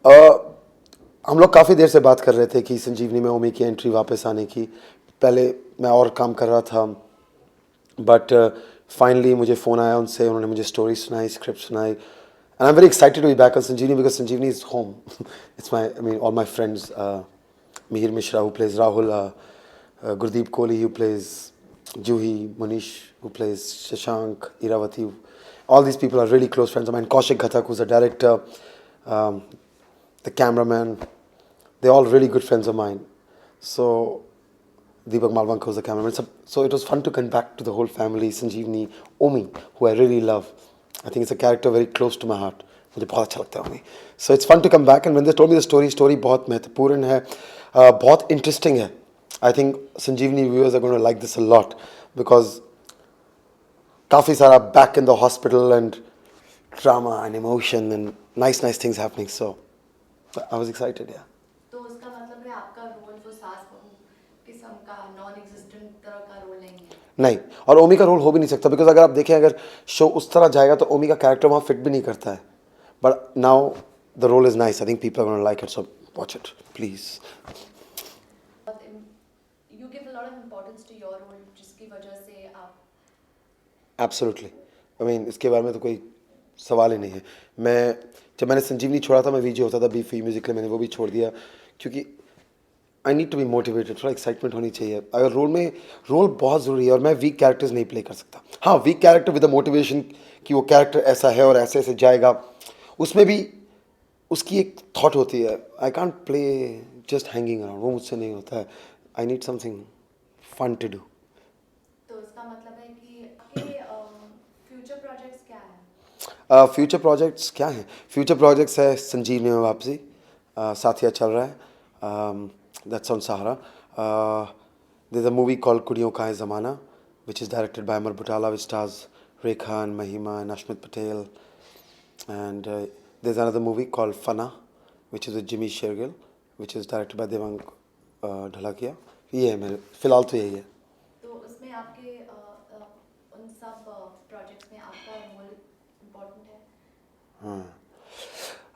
हम लोग काफ़ी देर से बात कर रहे थे कि संजीवनी में ओमी की एंट्री वापस आने की। पहले मैं और काम कर रहा था, बट फाइनली मुझे फ़ोन आया उनसे, उन्होंने मुझे स्टोरी सुनाई, स्क्रिप्ट सुनाई, and I am very excited to be back on Sanjivani because Sanjivani is home. It's my, I mean, all my friends, Mihir Mishra who plays Rahul, Gurdeep Kohli who plays Juhi, Manish who plays Shashank, Iravati. All these people are really close friends of mine. Kaushik Ghatak who's the director, um, the cameraman. They're all really good friends of mine. So Deepak Malvanka was the cameraman. So it was fun to come back to the whole family. Sanjeevni, Omi, who I really love. I think it's a character very close to my heart. मुझे बहुत अच्छा लगता है ओमी. So it's fun to come back, and when they told me the story बहुत महत्वपूर्ण है, बहुत interesting है. I think Sanjeevni viewers are going to like this a lot because काफ़ी सारा back in the hospital and drama and emotion and nice things happening. So I was excited, yeah. तो उसका मतलब है आपका रोल वो सास बहू किस्म का नॉन एग्जिस्टेंट तरह का रोल नहीं है? नहीं, और ओमी का रोल हो भी नहीं सकता बिकॉज अगर आप देखें, अगर शो उस तरह जाएगा तो ओमी का कैरेक्टर वहाँ फिट भी नहीं करता है. But now the role is nice. I think people are gonna like it, so watch it please. You give a lot of importance to your role जिसकी वजह से आप एब्सोल्युटली. आई मीन, इसके बारे में तो कोई सवाल ही नहीं है. जब मैंने संजीवनी छोड़ा था, मैं वीजे होता था बी फी म्यूजिक, मैंने वो भी छोड़ दिया क्योंकि I need to be motivated. थोड़ा एक्साइटमेंट होनी चाहिए. अगर रोल बहुत ज़रूरी है और मैं वीक कैरेक्टर्स नहीं प्ले कर सकता. हाँ, weak character with the motivation कि वो कैरेक्टर ऐसा है और ऐसे ऐसे जाएगा, उसमें भी उसकी एक थॉट होती है. I can't play just hanging around, वो मुझसे नहीं होता है. I need something fun to do. तो इसका मतलब है कि आपके फ्यूचर प्रोजेक्ट्स क्या हैं? फ्यूचर प्रोजेक्ट्स क्या हैं? फ्यूचर प्रोजेक्ट्स है संजीवनी में वापसी, साथिया चल रहा है, that's on Sahara. There is a movie called Kudiyon Ka Hai Zamana which is directed by Amar Butala, which stars Rekha and Mahima and Ashmit Patel. And there is another movie called Fanaa which is with Jimmy Shergill which is directed by Devang Dhalakia. ये है मेरे फ़िलहाल तो यही है. तो उसमें आपके उन सब प्रोजेक्ट्स में आपका रोल इम्पोर्टेंट है? हाँ,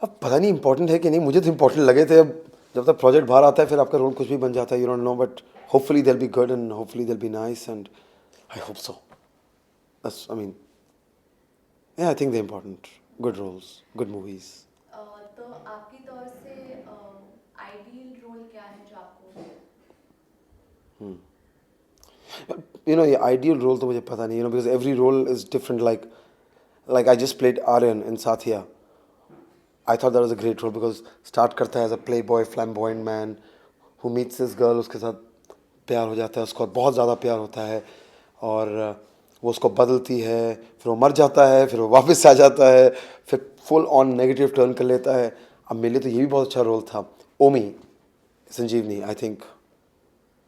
अब पता नहीं इम्पोर्टेंट है कि नहीं, मुझे तो इम्पोर्टेंट लगे थे. अब जब तक प्रोजेक्ट बाहर आता है फिर आपका रोल कुछ भी बन जाता है. You don't know, but hopefully they will be good and hopefully they will be nice and I hope so. बस, I mean, I think they important. Good roles, good movies. तो आपकी तौर से आइडियल रोल क्या है जो आपको? You know, ये आइडियल रोल तो मुझे पता नहीं, you know, because every role is different. Like I just played Aryan in Saathiya. I thought that was a great role because start करता है as a playboy, flamboyant man who meets this girl, उसके साथ प्यार हो जाता है, उसको बहुत ज़्यादा प्यार होता है और वो उसको बदलती है, फिर वो मर जाता है, फिर वो वापस आ जाता है, फिर फुल ऑन नेगेटिव टर्न कर लेता है. अब मेरे लिए तो ये भी बहुत अच्छा रोल था. ओमी संजीवनी, आई थिंक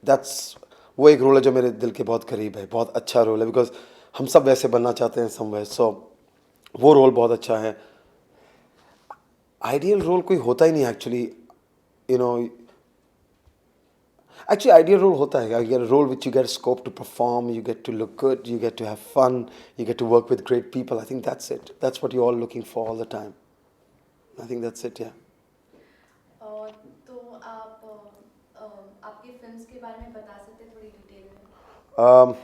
दैट्स वो एक रोल है जो मेरे दिल के बहुत करीब है. बहुत अच्छा रोल है बिकॉज हम सब वैसे बनना चाहते हैं समवेयर. सो वो रोल बहुत अच्छा है. आइडियल रोल कोई होता ही नहीं actually, you know. Actually ideal role होता है, you get a role which you get scope to perform, you get to look good, you get to have fun, you get to work with great people. I think that's it. That's what you all looking for all the time. I think that's it, yeah. तो आप आपकी films के बारे में बता सकते हैं थोड़ी डिटेल में?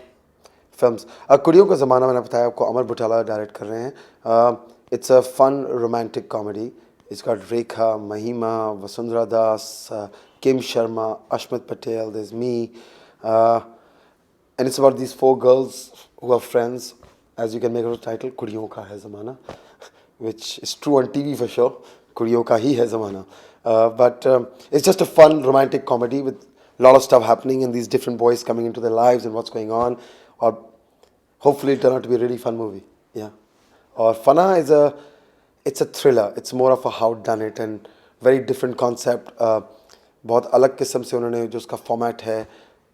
फिल्म्स, कुड़ियों का ज़माना मैंने बताया आपको, अमर बुटाला डायरेक्ट कर रहे हैं. It's a fun romantic comedy. It's got Rekha, Mahima, Vasundhara Das, Kim Sharma, Ashmit Patel, there's me. And it's about these 4 girls who are friends. As you can make out the title, Kudiyon Ka Hai Zamana, which is true on TV for sure. Kudiyon Ka Hi Hai Zamana. But it's just a fun romantic comedy with a lot of stuff happening and these different boys coming into their lives and what's going on. Or hopefully it turn out to be a really fun movie. Yeah. Or Fana is it's a thriller. It's more of a how done it and very different concept. बहुत अलग किस्म से उन्होंने जो उसका format है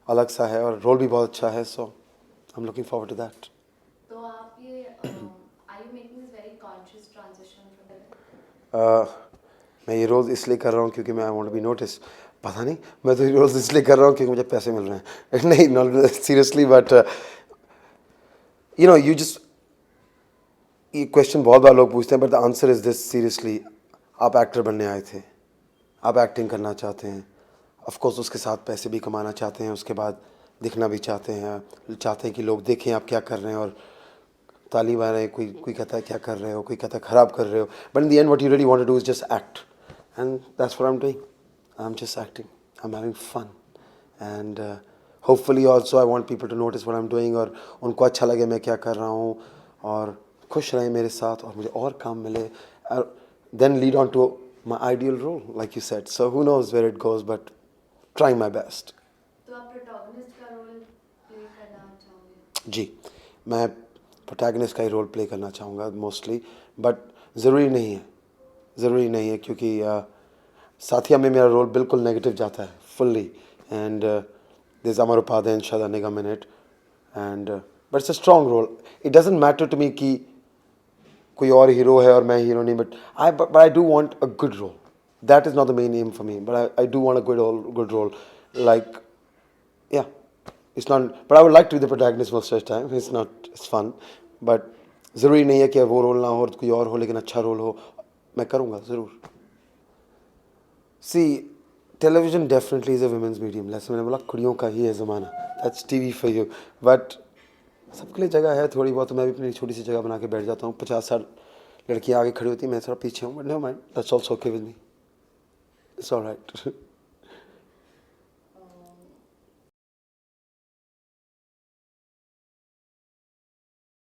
अलग सा है और रोल भी बहुत अच्छा है. So I am looking forward to that. तो आप ये are you making this very conscious transition from मैं ये रोल इसलिए कर रहा हूँ क्योंकि मैं I want to be notice. पता नहीं, मैं तो ये रोल इसलिए कर रहा हूँ क्योंकि मुझे पैसे मिल रहे हैं. नहीं, not seriously, but you know, you just, ये क्वेश्चन बहुत बार लोग पूछते हैं, but the answer is this seriously. आप एक्टर बनने आए थे, आप एक्टिंग करना चाहते हैं, ऑफ कोर्स उसके साथ पैसे भी कमाना चाहते हैं, उसके बाद दिखना भी चाहते हैं कि लोग देखें आप क्या कर रहे हैं और ताली मार रहे हैं, कोई कहता है क्या कर रहे हो, कोई कहता है ख़राब कर रहे हो, but in the end what you really want to do is just act, and that's what I am doing. I am just acting, I am having fun, and hopefully also I want people to notice what I am doing, और उनको अच्छा लगे मैं क्या कर रहा हूँ, और खुश रहें मेरे साथ और मुझे और काम मिले, then lead on to my ideal role, like you said. So who knows where it goes, but trying my best. तो आप प्रोटैगनिस्ट का रोल प्ले करना चाहोगे? जी, मैं प्रोटैगनिस्ट का ही रोल प्ले करना चाहूँगा मोस्टली, बट ज़रूरी नहीं है क्योंकि साथिया में मेरा रोल बिल्कुल नेगेटिव जाता है fully, and this Amar Upadhyay and Shraddha Nigam in it, and but it's a strong role. It doesn't matter to me कि कोई और हीरो है और मैं हीरो नहीं, but I do want a good role. That is not the main aim for me, but I do want a good role, like yeah, it's not, but I would like to be the protagonist most of the time. It's fun, but ज़रूरी नहीं है कि वो role ना हो और कोई और हो, लेकिन अच्छा रोल हो, मैं करूँगा ज़रूर. See, television definitely is a women's medium. जैसे मैंने बोला कुड़ियों का ही है ज़माना. That's TV for you. But सबके लिए जगह है थोड़ी बहुत, तो मैं भी अपनी छोटी सी जगह बना के बैठ जाता हूँ. 50-60 लड़कियाँ आगे खड़ी होती हैं, मैं थोड़ा पीछे हूँ, but never mind. That's also okay with me. It's all right.